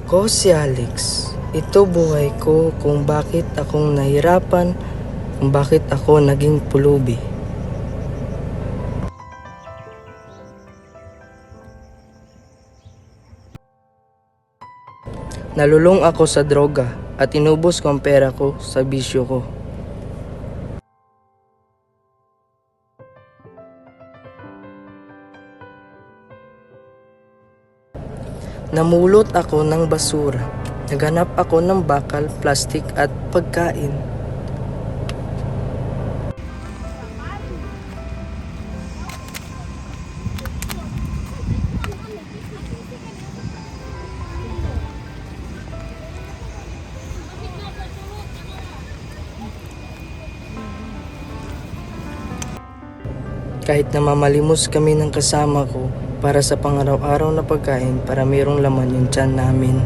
Ako si Alex. Ito buhay ko kung bakit akong nahirapan, kung bakit ako naging pulubi. Nalulong ako sa droga at inubos ko ang pera ko sa bisyo ko. Namulot ako ng basura. Naghanap ako ng bakal, plastik at pagkain. Kahit na mamalimos kami ng kasama ko para sa pangaraw-araw na pagkain para mayroong laman yung tiyan namin.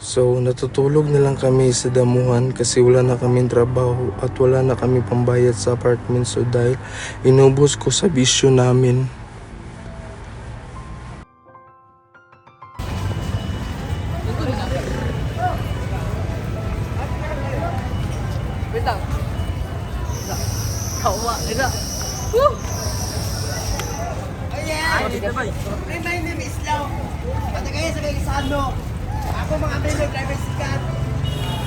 So, natutulog na lang kami sa damuhan kasi wala na kaming trabaho at wala na kami pambayad sa apartment. So, dahil inubos ko sa bisyo namin. My name is Lau. Patagaya sa Kalisano. Ako mga amino driver sikat.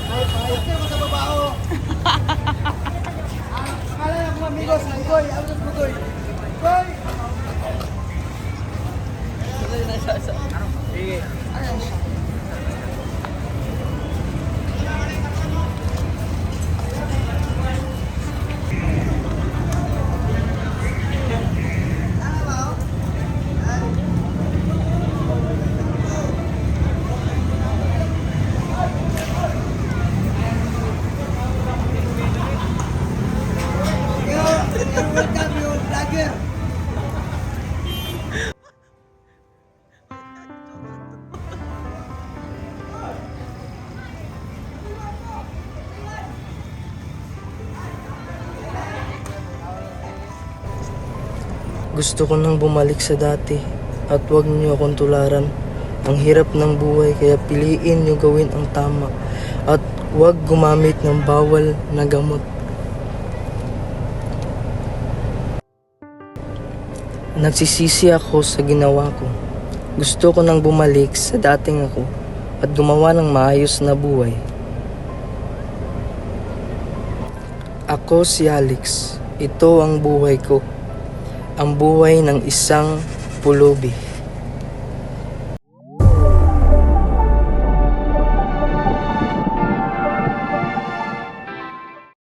Ay, payos na sa babao. Ang pangalan ng mga amigos, Langgoy. Ako sa Bugoy. Goy! Sige. Welcome you, vlogger. Gusto ko nang bumalik sa dati at huwag niyo akong tularan. Ang hirap ng buhay kaya piliin niyo gawin ang tama at huwag gumamit ng bawal na gamot. Nagsisisi ako sa ginawa ko. Gusto ko nang bumalik sa dating ako at gumawa ng maayos na buhay. Ako si Alex. Ito ang buhay ko. Ang buhay ng isang pulubi.